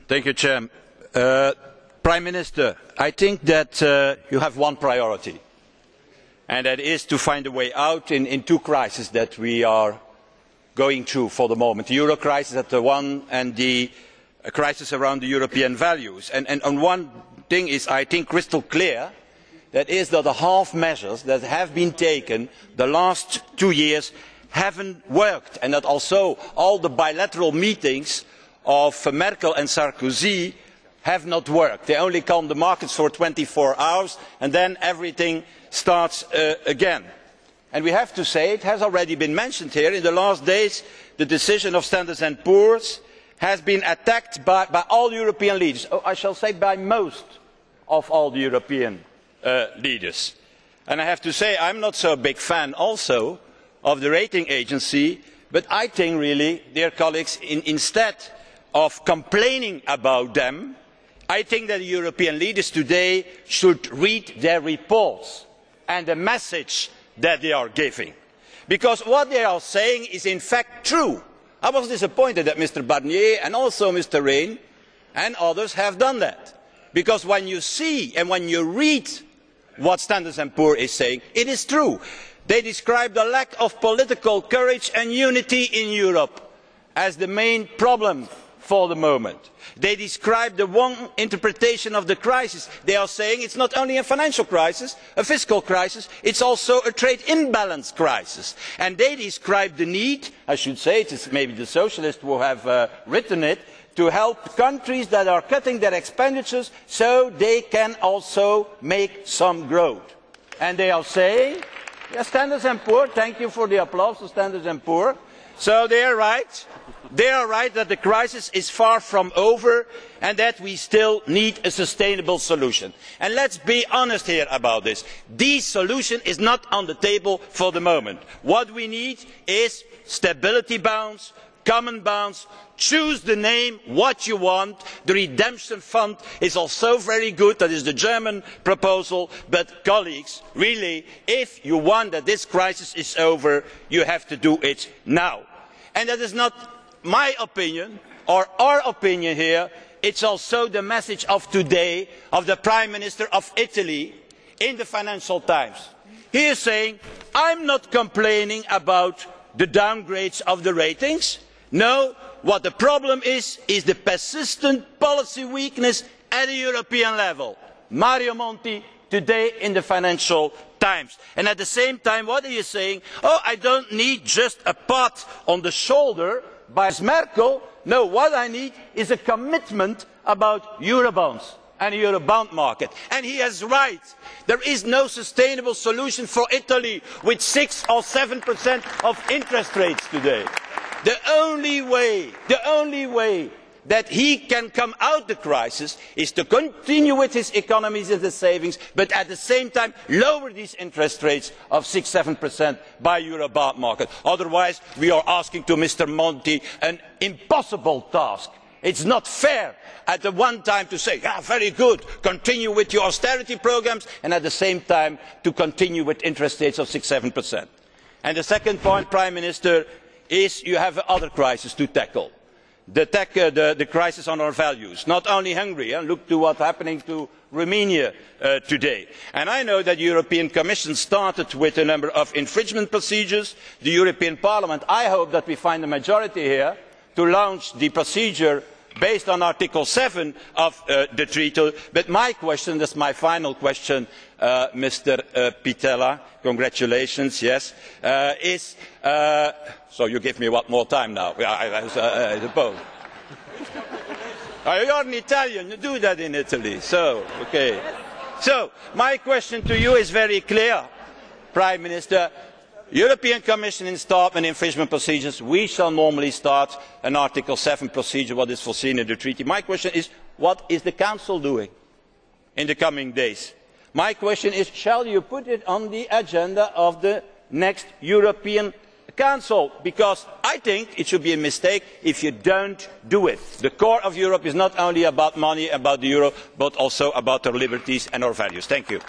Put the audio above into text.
Thank you, Chair. Prime Minister, I think that you have one priority, and that is to find a way out in two crises that we are going through for the moment. The euro crisis at the one and the crisis around the European values. And one thing is, I think, crystal clear, that is that the half measures that have been taken the last 2 years haven't worked, and that also all the bilateral meetings of Merkel and Sarkozy have not worked. They only calm the markets for 24 hours and then everything starts again. And we have to say, it has already been mentioned here, in the last days the decision of Standard & Poor's has been attacked by all European leaders. I shall say by most of all the European leaders. And I have to say, I'm not so a big fan also of the rating agency, but I think really, dear colleagues, instead of complaining about them, I think that the European leaders today should read their reports and the message that they are giving. Because what they are saying is in fact true. I was disappointed that Mr. Barnier and also Mr. Rehn and others have done that. Because when you see and when you read what Standard & Poor's is saying, it is true. They describe the lack of political courage and unity in Europe as the main problem for the moment. They describe the wrong interpretation of the crisis. They are saying it's not only a financial crisis, a fiscal crisis, it's also a trade imbalance crisis. And they describe the need, I should say, it is maybe the socialists who have written it, to help countries that are cutting their expenditures so they can also make some growth. And they are saying, yes, Standard & Poor's, thank you for the applause to Standard & Poor's. So they are right. They are right that the crisis is far from over and that we still need a sustainable solution. And let's be honest here about this. The solution is not on the table for the moment. What we need is stability bonds, common bonds. Choose the name, what you want. The redemption fund is also very good, that is the German proposal, but colleagues, really, if you want that this crisis is over, you have to do it now. And that is not my opinion or our opinion here, it's also the message of today of the Prime Minister of Italy in the Financial Times. He is saying, I'm not complaining about the downgrades of the ratings. No, what the problem is the persistent policy weakness at the European level. Mario Monti today in the Financial Times. And at the same time, what are you saying? Oh, I don't need just a pat on the shoulder by Merkel. No, what I need is a commitment about Eurobonds and the Eurobond market. And he is right. There is no sustainable solution for Italy with 6 or 7% of interest rates today. The only way that he can come out of the crisis is to continue with his economies and his savings, but at the same time lower these interest rates of 6–7% by Eurobond market. Otherwise, we are asking to Mr. Monti an impossible task. It's not fair at the one time to say, very good, continue with your austerity programmes, and at the same time to continue with interest rates of 6–7%. And the second point, Prime Minister, is you have other crises to tackle. The crisis on our values. Not only Hungary, look to what's happening to Romania today. And I know that the European Commission started with a number of infringement procedures. The European Parliament, I hope that we find a majority here to launch the procedure based on Article 7 of the Treaty. But my question, that's my final question, Mr. Pittella, congratulations, yes, is, so you give me what more time now, I suppose. You're an Italian, you do that in Italy, so, okay. So, my question to you is very clear, Prime Minister. European Commission installed an infringement procedures. We shall normally start an Article 7 procedure, what is foreseen in the treaty. My question is, what is the Council doing in the coming days? My question is, shall you put it on the agenda of the next European Council? Because I think it should be a mistake if you don't do it. The core of Europe is not only about money, about the euro, but also about our liberties and our values. Thank you.